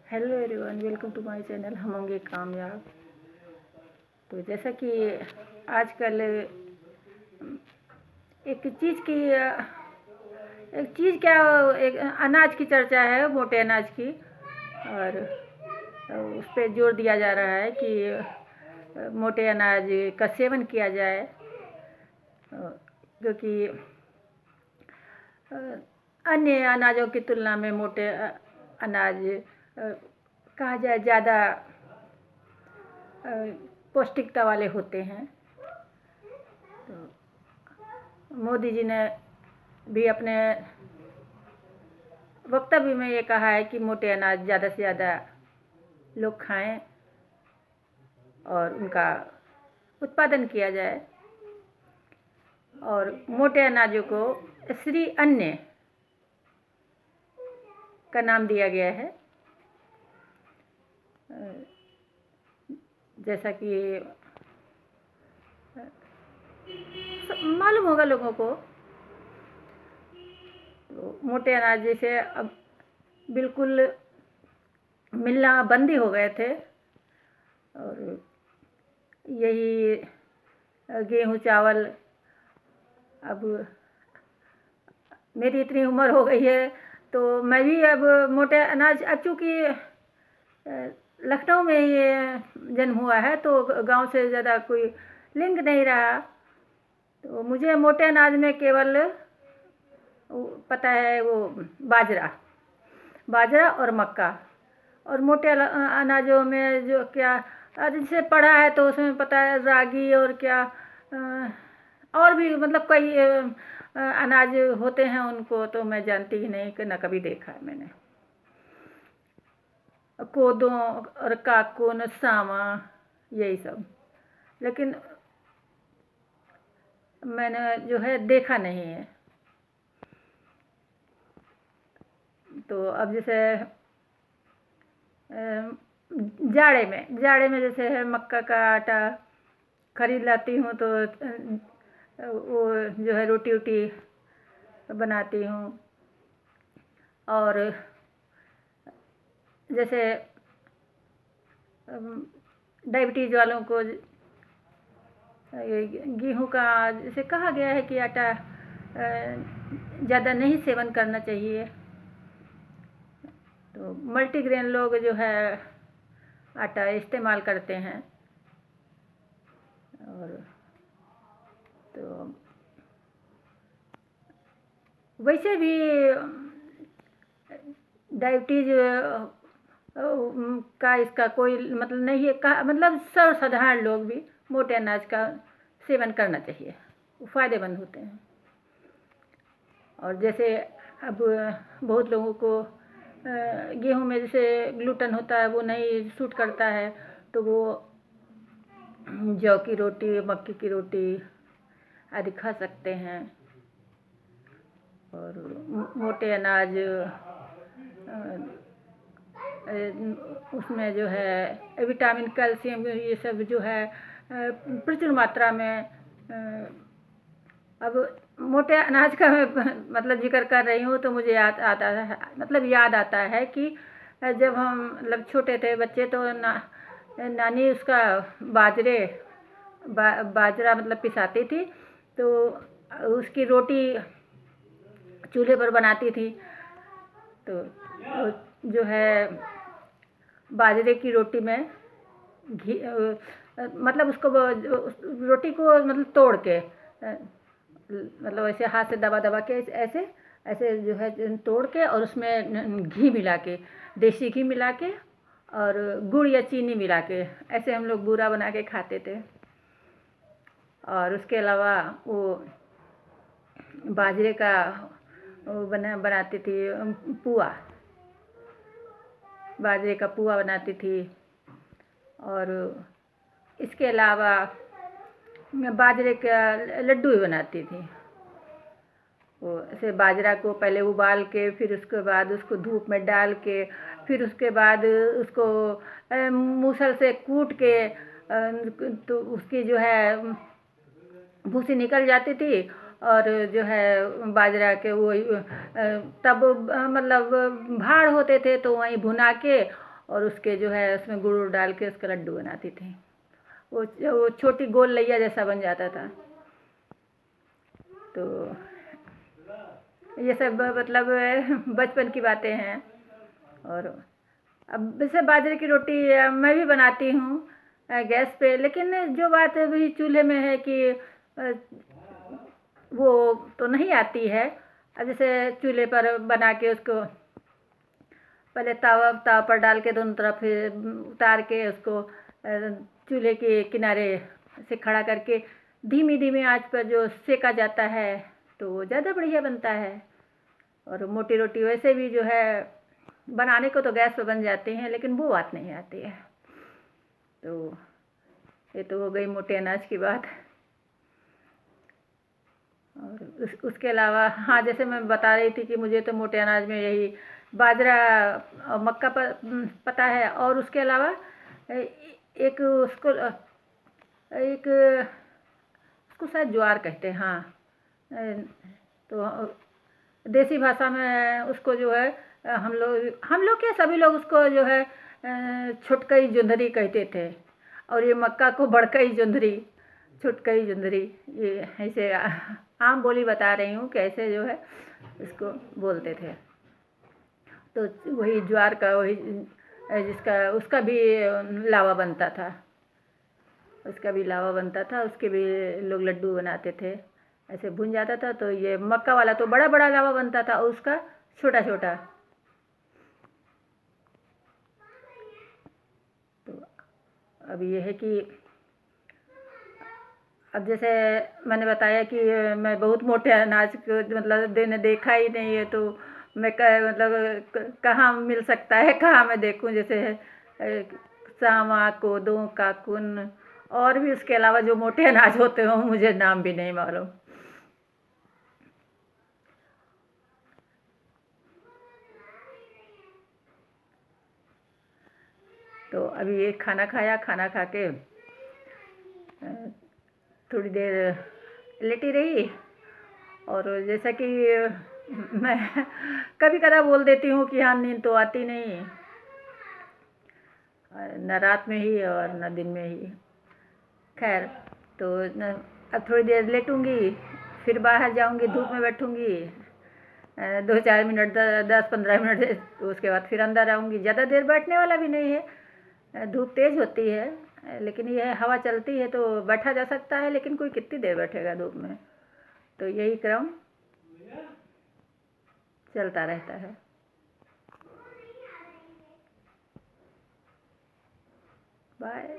Hello everyone, welcome to my channel हम होंगे कामयाब। तो जैसा कि आजकल एक चीज़ की एक चीज़ क्या एक अनाज की चर्चा है, मोटे अनाज की। और उस पर जोर दिया जा रहा है कि मोटे अनाज का सेवन किया जाए, क्योंकि अन्य अनाजों की तुलना में मोटे अनाज कहा जाए ज़्यादा पौष्टिकता वाले होते हैं। तो मोदी जी ने भी अपने वक्तव्य में ये कहा है कि मोटे अनाज ज़्यादा से ज़्यादा लोग खाएं और उनका उत्पादन किया जाए। और मोटे अनाजों को श्री अन्न का नाम दिया गया है। जैसा कि मालूम होगा लोगों को, तो मोटे अनाज जैसे अब बिल्कुल मिलना बंद ही हो गए थे। और यही गेहूँ चावल, अब मेरी इतनी उम्र हो गई है तो मैं भी अब मोटे अनाज, अब चूँकि लखनऊ में ये जन्म हुआ है तो गांव से ज़्यादा कोई लिंक नहीं रहा। तो मुझे मोटे अनाज में केवल पता है वो बाजरा और मक्का। और मोटे अनाजों में जो क्या जिसे पढ़ा है तो उसमें पता है रागी और क्या और भी मतलब कई अनाज होते हैं, उनको तो मैं जानती ही नहीं, कि न कभी देखा है मैंने। कोदो और काकुन, सामा, यही सब, लेकिन मैंने जो है देखा नहीं है। तो अब जैसे जाड़े में जैसे है मक्का का आटा खरीद लाती हूँ, तो वो जो है रोटी वोटी बनाती हूँ। और जैसे डायबिटीज़ वालों को गेहूं का जैसे कहा गया है कि आटा ज़्यादा नहीं सेवन करना चाहिए। तो मल्टीग्रेन लोग जो है आटा इस्तेमाल करते हैं। और तो वैसे भी डायबिटीज का इसका कोई मतलब नहीं है, मतलब सर्वसाधारण लोग भी मोटे अनाज का सेवन करना चाहिए, वो फ़ायदेमंद होते हैं। और जैसे अब बहुत लोगों को गेहूं में जैसे ग्लूटेन होता है, वो नहीं सूट करता है, तो वो जौ की रोटी, मक्की की रोटी आदि खा सकते हैं। और मोटे अनाज उसमें जो है विटामिन, कैल्शियम, ये सब जो है प्रचुर मात्रा में। अब मोटे अनाज का मैं मतलब जिक्र कर रही हूँ तो मुझे याद आता है कि जब हम मतलब छोटे थे बच्चे, तो नानी उसका बाजरा मतलब पिसाती थी, तो उसकी रोटी चूल्हे पर बनाती थी। तो जो है बाजरे की रोटी में घी मतलब उसको रोटी को मतलब तोड़ के मतलब ऐसे हाथ से दबा दबा के ऐसे ऐसे जो है तोड़ के, और उसमें घी मिला के, देसी घी मिला के और गुड़ या चीनी मिला के ऐसे हम लोग बूरा बना के खाते थे। और उसके अलावा वो बाजरे का वो बनाती थी पुआ, बाजरे का पुआ बनाती थी। और इसके अलावा बाजरे का लड्डू भी बनाती थी। वो ऐसे बाजरा को पहले उबाल के, फिर उसके बाद उसको धूप में डाल के, फिर उसके बाद उसको मूसल से कूट के तो उसकी जो है भूसी निकल जाती थी। और जो है बाजरा के वो तब मतलब भाड़ होते थे तो वहीं भुना के और उसके जो है उसमें गुड़ डाल के उसका लड्डू बनाती थी। वो छोटी गोल लैया जैसा बन जाता था। तो ये सब मतलब बचपन की बातें हैं। और अब वैसे बाजरे की रोटी मैं भी बनाती हूँ गैस पे, लेकिन जो बात अभी चूल्हे में है कि वो तो नहीं आती है। अब जैसे चूल्हे पर बना के उसको पहले तावा पर डाल के दोनों तरफ उतार के उसको चूल्हे के किनारे से खड़ा करके धीमी धीमी आंच पर जो सेका जाता है तो वो ज़्यादा बढ़िया बनता है। और मोटी रोटी वैसे भी जो है बनाने को तो गैस पर बन जाती हैं, लेकिन वो बात नहीं आती है। तो ये तो हो गई मोटे अनाज की बात। और उसके अलावा हाँ, जैसे मैं बता रही थी कि मुझे तो मोटे अनाज में यही बाजरा और मक्का पता है। और उसके अलावा एक उसको शायद ज्वार कहते हैं। हाँ, तो देसी भाषा में उसको जो है हम लोग क्या सभी लोग उसको जो है छुटकई जुंदरी कहते थे। और ये मक्का को बड़कई जुंदरी, छुटकई जुंदरी, ये ऐसे आम बोली बता रही हूँ कैसे जो है इसको बोलते थे। तो वही ज्वार का वही जिसका उसका भी लावा बनता था, उसके भी लोग लड्डू बनाते थे। ऐसे भुन जाता था तो ये मक्का वाला तो बड़ा बड़ा लावा बनता था, उसका छोटा छोटा। तो अब ये है कि अब जैसे मैंने बताया कि मैं बहुत मोटे अनाज को मतलब देखा ही नहीं है, तो मैं मतलब कहाँ मिल सकता है, कहाँ मैं देखूं। जैसे सावा, कोदो, काकुन और भी उसके अलावा जो मोटे अनाज होते हों मुझे नाम भी नहीं मालूम। तो अभी ये खाना खाया, खाना खा के थोड़ी देर लेटी रही। और जैसा कि मैं कभी कदा बोल देती हूँ कि हाँ, नींद तो आती नहीं, न रात में ही और न दिन में ही। खैर, तो अब थोड़ी देर लेटूँगी, फिर बाहर जाऊँगी, धूप में बैठूँगी 2-4 मिनट, 10-15 मिनट, तो उसके बाद फिर अंदर आऊँगी। ज़्यादा देर बैठने वाला भी नहीं है, धूप तेज़ होती है, लेकिन यह हवा चलती है तो बैठा जा सकता है, लेकिन कोई कितनी देर बैठेगा धूप में। तो यही क्रम चलता रहता है। बाय।